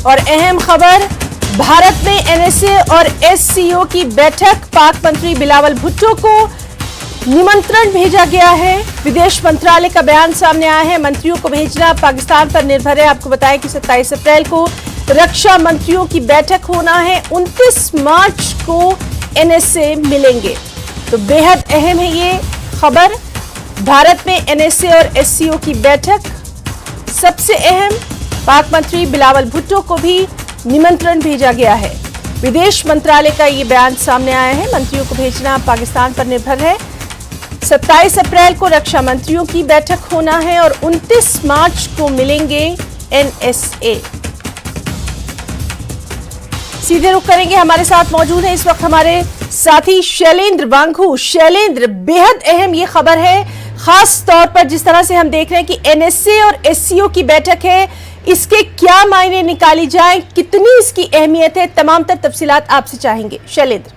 और अहम खबर, भारत में एनएसए और एससीओ की बैठक, पाक मंत्री बिलावल भुट्टो को निमंत्रण भेजा गया है। विदेश मंत्रालय का बयान सामने आया है, मंत्रियों को भेजना पाकिस्तान पर निर्भर है। आपको बताएं कि 27 अप्रैल को रक्षा मंत्रियों की बैठक होना है, 29 मार्च को एनएसए मिलेंगे। तो बेहद अहम है ये खबर, भारत में एनएसए और एससीओ की बैठक। सबसे अहम, पाक मंत्री बिलावल भुट्टो को भी निमंत्रण भेजा गया है। विदेश मंत्रालय का ये बयान सामने आया है, मंत्रियों को भेजना पाकिस्तान पर निर्भर है। 27 अप्रैल को रक्षा मंत्रियों की बैठक होना है और 29 मार्च को मिलेंगे एनएसए। सीधे रुख करेंगे, हमारे साथ मौजूद है इस वक्त हमारे साथी शैलेंद्र वांगू। शैलेंद्र, बेहद अहम ये खबर है, खास तौर पर जिस तरह से हम देख रहे हैं कि एनएसए और एससीओ की बैठक है, इसके क्या मायने निकाली जाए, कितनी इसकी अहमियत है, तमाम तर तफसीलात आपसे चाहेंगे शैलेंद्र।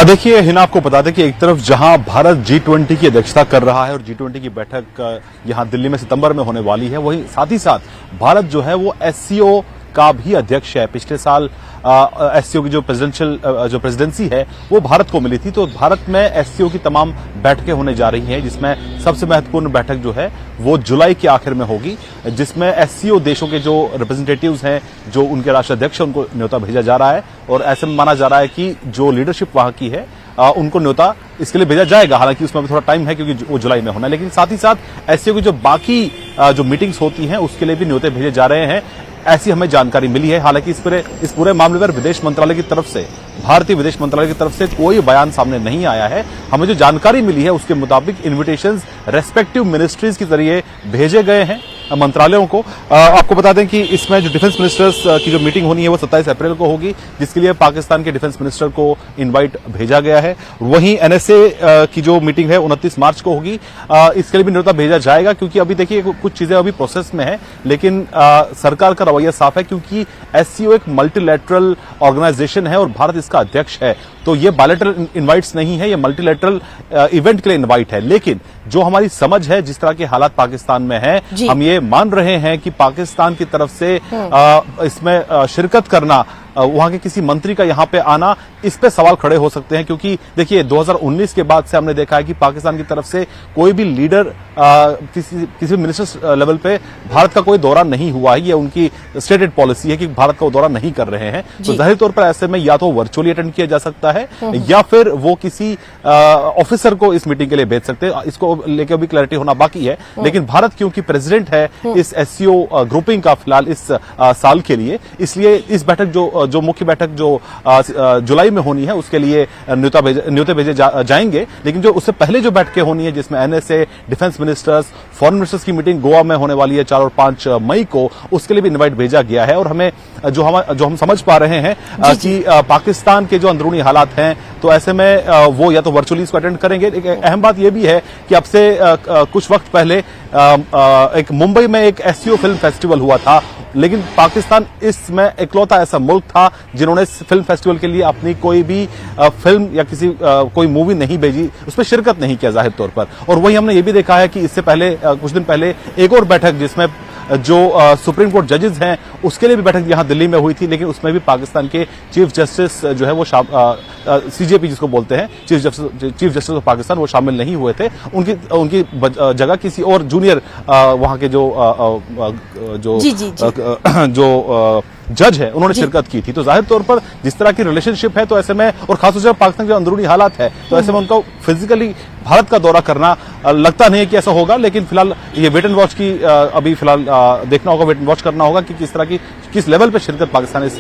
देखिए हिना, आपको बता दें कि एक तरफ जहां भारत G20 की अध्यक्षता कर रहा है और G20 की बैठक यहां दिल्ली में सितंबर में होने वाली है, वहीं साथ ही साथ भारत जो है वो एससीओ का भी अध्यक्ष है। पिछले साल एससीओ की जो प्रेसिडेंसी है वो भारत को मिली थी, तो भारत में एससीओ की तमाम बैठकें होने जा रही हैं, जिसमें सबसे महत्वपूर्ण बैठक जो है वो जुलाई के आखिर में होगी, जिसमें एससीओ देशों के जो रिप्रेजेंटेटिव्स हैं, जो उनके राष्ट्राध्यक्ष हैं, उनको न्योता भेजा जा रहा है। और ऐसे में माना जा रहा है कि जो लीडरशिप वहां की है उनको न्योता इसके लिए भेजा जाएगा। हालांकि उसमें भी थोड़ा टाइम है क्योंकि वो जुलाई में होना है, लेकिन साथ ही साथ एससीओ की जो बाकी जो मीटिंग्स होती हैं उसके लिए भी न्योते भेजे जा रहे हैं, ऐसी हमें जानकारी मिली है। हालांकि इस पूरे मामले पर विदेश मंत्रालय की तरफ से, भारतीय विदेश मंत्रालय की तरफ से कोई बयान सामने नहीं आया है। हमें जो जानकारी मिली है उसके मुताबिक इन्विटेशंस रेस्पेक्टिव मिनिस्ट्रीज के जरिए भेजे गए हैं मंत्रालयों को। आपको बता दें कि इसमें जो डिफेंस मिनिस्टर्स की जो मीटिंग होनी है वो 27 अप्रैल को होगी, जिसके लिए पाकिस्तान के डिफेंस मिनिस्टर को इनवाइट भेजा गया है। वहीं एनएसए की जो मीटिंग है 29 मार्च को होगी, इसके लिए भी न्योता भेजा जाएगा, क्योंकि अभी देखिए कुछ चीजें अभी प्रोसेस में है, लेकिन सरकार का रवैया साफ है, क्योंकि एससीओ एक मल्टीलैटरल ऑर्गेनाइजेशन है और भारत इसका अध्यक्ष है। तो ये बायलैटरल इनवाइट्स नहीं है, ये मल्टीलैटरल इवेंट के लिए इनवाइट है। लेकिन जो हमारी समझ है, जिस तरह के हालात पाकिस्तान में है, हम ये मान रहे हैं कि पाकिस्तान की तरफ से इसमें शिरकत करना, वहां के किसी मंत्री का यहां पे आना, इस पे सवाल खड़े हो सकते हैं। क्योंकि देखिए 2019 के बाद से हमने देखा है कि पाकिस्तान की तरफ से कोई भी लीडर किसी मिनिस्टर लेवल पे भारत का कोई दौरा नहीं हुआ है। ये उनकी स्टेटेड पॉलिसी है कि भारत का वो दौरा नहीं कर रहे हैं। तो जाहिर तौर पर ऐसे में या तो वर्चुअली अटेंड किया जा सकता है या फिर वो किसी ऑफिसर को इस मीटिंग के लिए भेज सकते हैं। इसको लेकर भी क्लैरिटी होना बाकी है, लेकिन भारत क्योंकि प्रेसिडेंट है इस एससीओ ग्रुपिंग का फिलहाल इस साल के लिए, इसलिए इस बैठक जो मुख्य बैठक जो जुलाई में होनी है उसके लिए न्योते भेजे जाएंगे। लेकिन जो उससे पहले जो बैठकें होनी है, जिसमें NSA, defence ministers, foreign ministers की मीटिंग गोवा में होने वाली है 4 और 5 मई को, उसके लिए भी इनवाइट भेजा गया है। और हमें जो हम समझ पा रहे हैं कि पाकिस्तान के जो अंदरूनी हालात हैं, तो ऐसे में वो या तो वर्चुअली इसको अटेंड करेंगे। एक अहम बात यह भी है कि अब से कुछ वक्त पहले एक मुंबई में एक एससीओ फिल्म फेस्टिवल हुआ था, लेकिन पाकिस्तान इसमें इकलौता ऐसा मुल्क था जिन्होंने फिल्म फेस्टिवल के लिए अपनी कोई भी फिल्म या कोई मूवी नहीं भेजी, उसमें शिरकत नहीं किया जाहिर तौर पर। और वही हमने ये भी देखा है कि इससे पहले कुछ दिन पहले एक और बैठक, जिसमें जो सुप्रीम कोर्ट जजेस हैं उसके लिए भी बैठक यहां दिल्ली में हुई थी, लेकिन उसमें भी पाकिस्तान के चीफ जस्टिस जो है वो सीजेपी जिसको बोलते हैं, चीफ जस्टिस ऑफ पाकिस्तान, वो शामिल नहीं हुए थे। उनकी जगह किसी और जूनियर वहां के जो जज है उन्होंने शिरकत की थी। तो जाहिर तौर पर जिस तरह की रिलेशनशिप है, तो ऐसे में, और खासतौर से पाकिस्तान के अंदरूनी हालात है, तो ऐसे में उनको फिजिकली भारत का दौरा करना लगता नहीं है कि ऐसा होगा। लेकिन फिलहाल ये वेट एंड वॉच की अभी फिलहाल देखना होगा, वेट एंड वॉच करना होगा कि किस लेवल पे शिरकत पाकिस्तान इस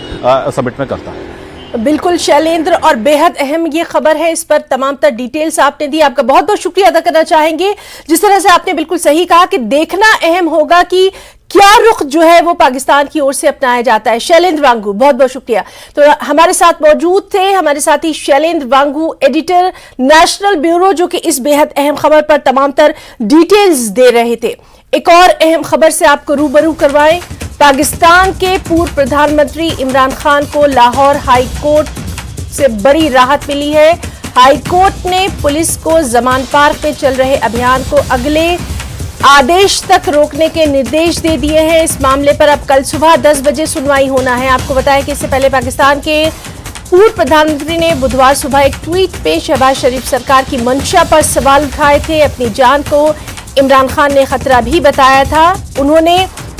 समिट में करता है। बिल्कुल शैलेंद्र, और बेहद अहम ये खबर है, इस पर तमाम तर डिटेल्स आपने दी, आपका बहुत बहुत शुक्रिया अदा करना चाहेंगे। जिस तरह से आपने बिल्कुल सही कहा कि देखना अहम होगा कि क्या रुख जो है वो पाकिस्तान की ओर से अपनाया जाता है। शैलेंद्र वांगू, बहुत बहुत शुक्रिया। तो हमारे साथ मौजूद थे हमारे साथी शैलेंद्र वांगू, एडिटर नेशनल ब्यूरो, जो कि इस बेहद अहम खबर पर तमाम तर डिटेल्स दे रहे थे। एक और अहम खबर से आपको रूबरू करवाएं, पाकिस्तान के पूर्व प्रधानमंत्री इमरान खान को लाहौर हाई कोर्ट से बड़ी राहत मिली है। हाई कोर्ट ने पुलिस को जमान पार्क में चल रहे अभियान को अगले आदेश तक रोकने के निर्देश दे दिए हैं। इस मामले पर अब कल सुबह 10 बजे सुनवाई होना है। आपको बताया कि इससे पहले पाकिस्तान के पूर्व प्रधानमंत्री ने बुधवार सुबह एक ट्वीट पे शहबाज शरीफ सरकार की मंशा पर सवाल उठाए थे। अपनी जान को इमरान खान ने खतरा भी बताया था। उन्होंने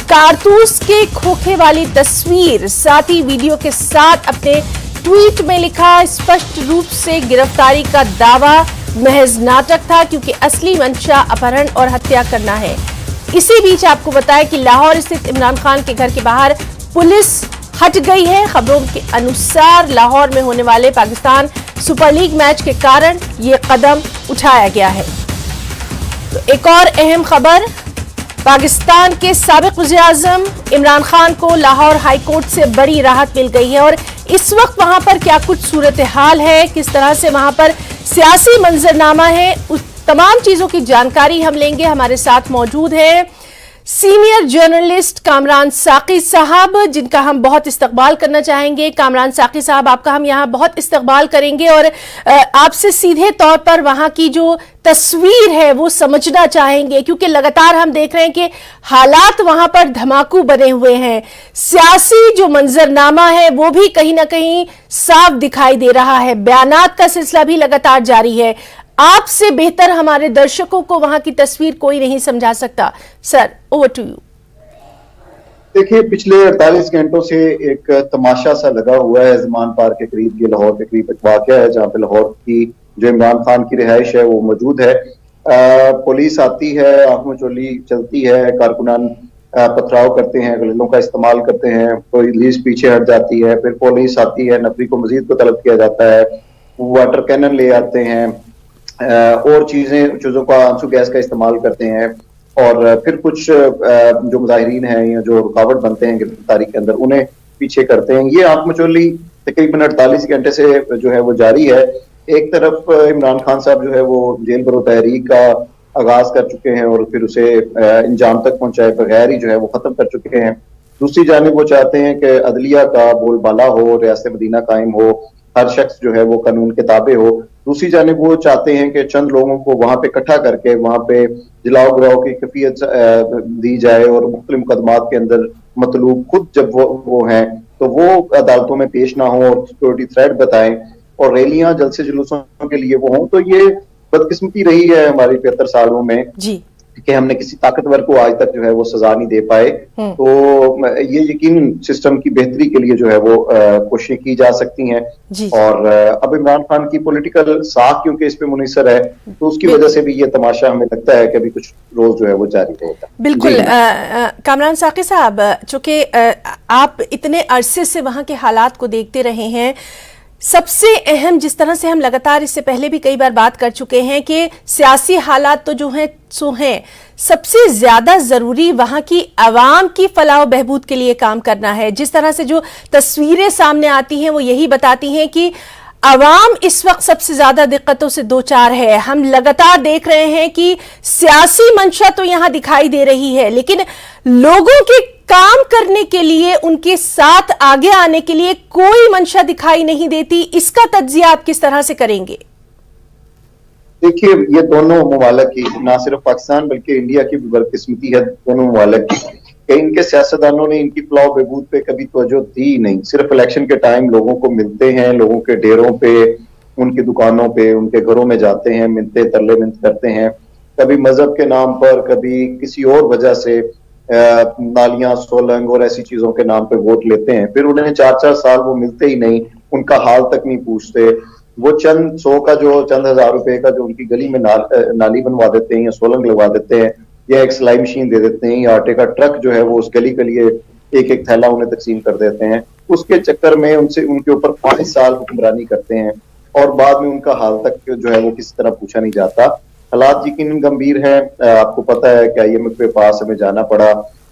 कारतूस के खोखे वाली तस्वीर साथ ही वीडियो के साथ अपने ट्वीट में लिखा, स्पष्ट रूप से गिरफ्तारी का दावा महज नाटक था क्योंकि असली मंशा अपहरण और हत्या करना है। इसी बीच आपको बताया कि लाहौर स्थित इमरान खान के घर के बाहर पुलिस हट गई है। खबरों के अनुसार लाहौर में होने वाले पाकिस्तान सुपर लीग मैच के कारण यह कदम उठाया गया है। तो एक और अहम खबर, पाकिस्तान के साबिक वज़ीर-ए-आज़म इमरान खान को लाहौर हाईकोर्ट से बड़ी राहत मिल गई है और इस वक्त वहां पर क्या कुछ सूरत हाल है, किस तरह से वहां पर सियासी मंजरनामा है, उस तमाम चीजों की जानकारी हम लेंगे। हमारे साथ मौजूद है सीनियर जर्नलिस्ट कामरान साकी साहब, जिनका हम बहुत इस्तकबाल करना चाहेंगे। कामरान साकी साहब, आपका हम यहाँ बहुत इस्तकबाल करेंगे और आपसे सीधे तौर पर वहां की जो तस्वीर है वो समझना चाहेंगे, क्योंकि लगातार हम देख रहे हैं कि हालात वहां पर धमाकू बने हुए हैं। सियासी जो मंजरनामा है वो भी कहीं ना कहीं साफ दिखाई दे रहा है। बयानात का सिलसिला भी लगातार जारी है। आपसे बेहतर हमारे दर्शकों को वहां की तस्वीर कोई नहीं समझा सकता। Sir, over to you. देखिए, पिछले 48 घंटों से एक तमाशा सा लगा हुआ है ज़मान पार्क के करीब। ये लाहौर के करीब एक वाकया है जहाँ पे लाहौर की जो इमरान खान की रिहाइश है वो मौजूद है। पुलिस आती है, आंख में चोली चलती है, कारकुनान पथराव करते हैं, गलिलों का इस्तेमाल करते हैं, पुलिस पीछे हट जाती है, फिर पुलिस आती है, नफरी को मजीद को तलब किया जाता है, वाटर कैनन ले आते हैं और चीजों का आंसू गैस का इस्तेमाल करते हैं और फिर कुछ जो मुजाहिरीन हैं या जो रुकावट बनते हैं गिरफ्तारी के अंदर उन्हें पीछे करते हैं। ये आंख मचोली तकरीबन 48 घंटे से जो है वो जारी है। एक तरफ इमरान खान साहब जो है वो जेल बरो तहरीक का आगाज कर चुके हैं और फिर उसे इंजाम तक पहुंचाए बगैर ही जो है वो खत्म कर चुके हैं। दूसरी जानिब वो चाहते हैं कि अदलिया का बोलबाला हो, रियासत मदीना कायम हो, हर शख्स जो है वो कानून के ताबे हो। दूसरी जानिब वो चाहते हैं कि चंद लोगों को वहां पे इकट्ठा करके वहां पे जलाओ गिराओ की कैफियत दी जाए और मुख्तलिफ मुकदमात के अंदर मतलूब खुद जब वो हैं तो वो अदालतों में पेश ना हो और सिक्योरिटी थ्रेट बताएं और रैलियां जलसे जुलूसों के लिए वो हों। तो ये बदकिस्मती रही है हमारी 75 सालों में जी कि हमने किसी ताकतवर को आज तक जो है वो सजा नहीं दे पाए। तो ये यकीन सिस्टम की बेहतरी के लिए जो है वो कोशिशें की जा सकती हैं और अब इमरान खान की पॉलिटिकल साख क्योंकि इस पे मुनसर है तो उसकी वजह से भी ये तमाशा हमें लगता है कि अभी कुछ रोज जो है वो जारी रहेगा। बिल्कुल। कामरान साकी साहब, चूंकि आप इतने अरसे से वहां के हालात को देखते रहे हैं, सबसे अहम, जिस तरह से हम लगातार इससे पहले भी कई बार बात कर चुके हैं कि सियासी हालात तो जो हैं सो हैं, सबसे ज्यादा जरूरी वहां की आवाम की फलाह बहबूद के लिए काम करना है। जिस तरह से जो तस्वीरें सामने आती हैं वो यही बताती हैं कि आवाम इस वक्त सबसे ज्यादा दिक्कतों से दो चार है। हम लगातार देख रहे हैं कि सियासी मंशा तो यहां दिखाई दे रही है, लेकिन लोगों के काम करने के लिए, उनके साथ आगे आने के लिए कोई मंशा दिखाई नहीं देती। इसका तज्जिया आप किस तरह से करेंगे? देखिए, ये दोनों ममालिक की, ना सिर्फ पाकिस्तान बल्कि इंडिया की भी बदकिस्मती है दोनों ममालिक की कि इनके सियासतदानों ने इनकी फलाह बहबूद पे कभी तवज्जो दी नहीं। सिर्फ इलेक्शन के टाइम लोगों को मिलते हैं, लोगों के डेरों पे, उनकी दुकानों पे, उनके घरों में जाते हैं, मिलते तरले मिन्त करते हैं, कभी मजहब के नाम पर, कभी किसी और वजह से नालियां, सोलंग और ऐसी चीजों के नाम पे वोट लेते हैं। फिर उन्हें 4-4 साल वो मिलते ही नहीं, उनका हाल तक नहीं पूछते। वो चंद 100 का जो चंद हजार रुपए का जो उनकी गली में नाली बनवा देते हैं या सोलंग लगवा देते हैं या एक सिलाई मशीन दे देते हैं या आटे का ट्रक जो है वो उस गली के लिए एक एक थैला उन्हें तकसीम कर देते हैं। उसके चक्कर में उनके ऊपर 5 साल हुक्मरानी करते हैं और बाद में उनका हाल तक जो है वो किसी तरह पूछा नहीं जाता। हालात यकीनन गंभीर है। आपको पता है कि IMF के पास हमें जाना पड़ा।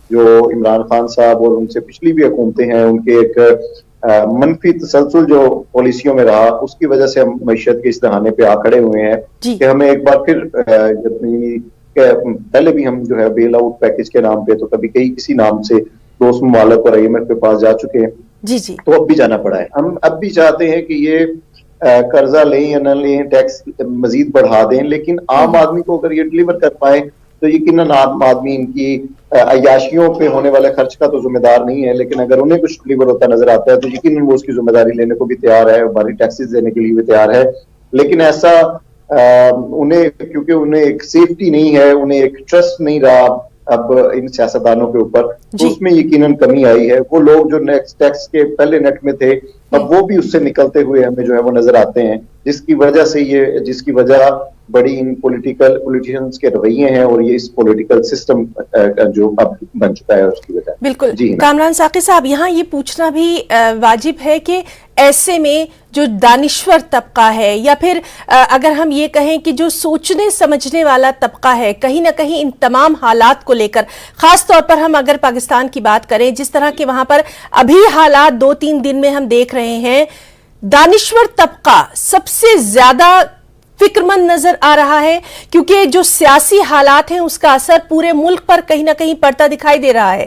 जो इमरान खान साहब और उनसे पिछली भी हुकूमतें हैं, उनके एक मनफी तसलसल जो पॉलिसियों में रहा, उसकी वजह से हम मईशत के इस दहाने पे आ खड़े हुए हैं कि हमें एक बार फिर पहले भी हम जो है बेल आउट पैकेज के नाम पे तो कभी किसी नाम से दोस्त ममालिक और IMF के पास जा चुके हैं जी। तो अब भी जाना पड़ा है। हम अब भी चाहते हैं कि ये कर्जा लें या न लें, टैक्स मजीद बढ़ा दें, लेकिन आम आदमी को अगर ये डिलीवर कर पाए तो यकीनन आम आदमी इनकी अय्याशियों पे होने वाले खर्च का तो जिम्मेदार नहीं है, लेकिन अगर उन्हें कुछ डिलीवर होता नजर आता है तो यकीनन वो उसकी जिम्मेदारी लेने को भी तैयार है, भारी टैक्सेस देने के लिए भी तैयार है। लेकिन ऐसा उन्हें, क्योंकि उन्हें एक सेफ्टी नहीं है, उन्हें एक ट्रस्ट नहीं रहा अब इन सियासतदानों के ऊपर, तो उसमें यकीनन कमी आई है। वो लोग जो नेक्स्ट टैक्स के पहले नेट में थे, अब वो भी उससे निकलते हुए हमें जो है वो नजर आते हैं, जिसकी वजह बड़ी इन पॉलिटिशियंस के रवैये हैं और ये इस पॉलिटिकल सिस्टम जो अब बन चुका है उसकी वजह। बिल्कुल कामरान साकी साहब, यहाँ ये पूछना भी वाजिब है कि ऐसे में जो दानिश्वर तबका है या फिर अगर हम ये कहें कि जो सोचने समझने वाला तबका है, कहीं ना कहीं इन तमाम हालात को लेकर, खास तौर पर हम अगर पाकिस्तान की बात करें, जिस तरह के वहां पर अभी हालात 2-3 दिन में हम देख रहे हैं, दानिश्वर तबका सबसे ज्यादा फिक्रमंद नजर आ रहा है, क्योंकि जो सियासी हालात हैं उसका असर पूरे मुल्क पर कहीं ना कहीं पड़ता दिखाई दे रहा है।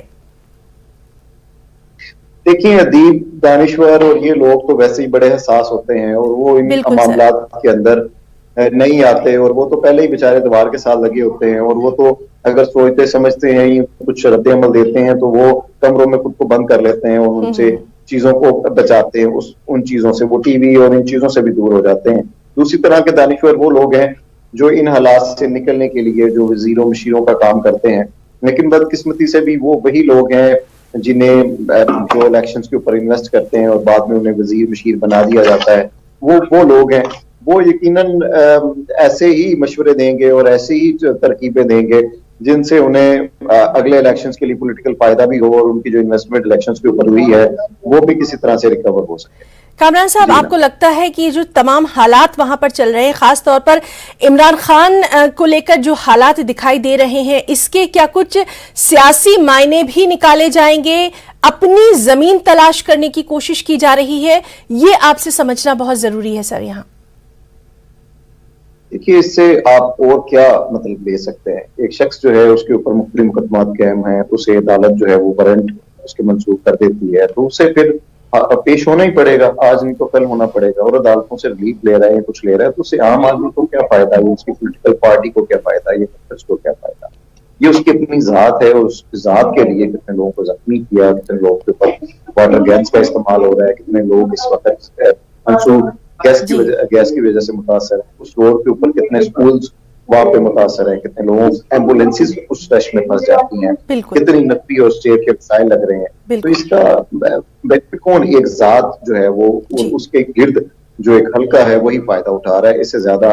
देखिए, अदीब, दानिश्वर और ये लोग तो वैसे ही बड़े हसास होते हैं और वो इन मामलात के अंदर नहीं आते, और वो तो पहले ही बेचारे दीवार के साथ लगे होते हैं, और वो तो अगर सोचते समझते हैं, कुछ रद्द अमल देते हैं तो वो कमरों में खुद को बंद कर लेते हैं और उनसे चीजों को बचाते हैं, उन चीजों से, वो टीवी और इन चीजों से भी दूर हो जाते हैं। दूसरी तरह के दानिश्वर वो लोग हैं जो इन हालात से निकलने के लिए जो वजीरों मशीरों का काम करते हैं, लेकिन बदकिस्मती से भी वो वही लोग हैं जिन्हें जो इलेक्शंस के ऊपर इन्वेस्ट करते हैं और बाद में उन्हें वजीर मशीर बना दिया जाता है, वो लोग हैं। वो यकीनन ऐसे ही मशवरे देंगे और ऐसे ही तरकीबें देंगे जिनसे उन्हें अगले इलेक्शंस के लिए पॉलिटिकल फायदा भी हो और उनकी जो इन्वेस्टमेंट इलेक्शंस के ऊपर हुई है वो भी किसी तरह से रिकवर हो सके। कामरान साहब, आपको लगता है कि जो तमाम हालात वहां पर चल रहे हैं, खास तौर पर इमरान खान को लेकर जो हालात दिखाई दे रहे हैं, इसके क्या कुछ सियासी मायने भी निकाले जाएंगे? अपनी जमीन तलाश करने की कोशिश की जा रही है, ये आपसे समझना बहुत जरूरी है सर। यहाँ देखिए, इससे आप और क्या मतलब ले सकते हैं? एक शख्स जो है उसके ऊपर मुख्तलिफ मुकदमात कायम है, उसे अदालत जो है वो वारंट उसके मंसूख कर देती है, तो उसे फिर पेश होना ही पड़ेगा, आज नहीं तो कल होना पड़ेगा। और अदालतों से रिलीफ ले रहे हैं, कुछ ले रहा है, तो उससे आम आदमी को क्या फायदा है, उसकी पॉलिटिकल पार्टी को क्या फायदा है, ये को क्या फायदा? ये उसकी अपनी जात है, और उस जात के लिए कितने लोगों को जख्मी किया, कितने लोगों के ऊपर वाटर गैस का इस्तेमाल हो रहा है, कितने लोग इस वक्त मंसूख गैस की वजह से मुतासर है, उस रोड के ऊपर कितने स्कूल्स वहां पे मुतासर है, कितने लोगों एम्बुलेंसेज उस रश में फंस जाती हैं, कितनी नकदी और स्टेट के वसाइल लग रहे हैं। तो इसका बेनिफिट कौन? एक जात जो है वो उसके गिर्द जो एक हल्का है वही फायदा उठा रहा है, इससे ज्यादा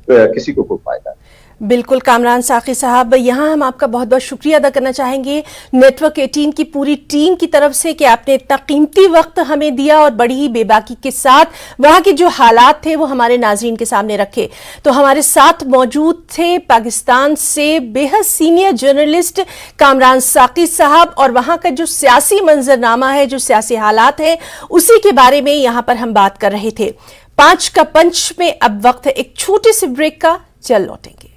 किसी को कोई फायदा नहीं। बिल्कुल कामरान साकी साहब, यहाँ हम आपका बहुत बहुत शुक्रिया अदा करना चाहेंगे नेटवर्क 18 की पूरी टीम की तरफ से कि आपने इतना कीमती वक्त हमें दिया और बड़ी ही बेबाकी के साथ वहाँ के जो हालात थे वो हमारे नाजरीन के सामने रखे। तो हमारे साथ मौजूद थे पाकिस्तान से बेहद सीनियर जर्नलिस्ट कामरान साकी साहब, और वहाँ का जो सियासी मंजरनामा है, जो सियासी हालात है, उसी के बारे में यहाँ पर हम बात कर रहे थे। 5 का पंच में अब वक्त है एक छोटे से ब्रेक का, चल लौटेंगे।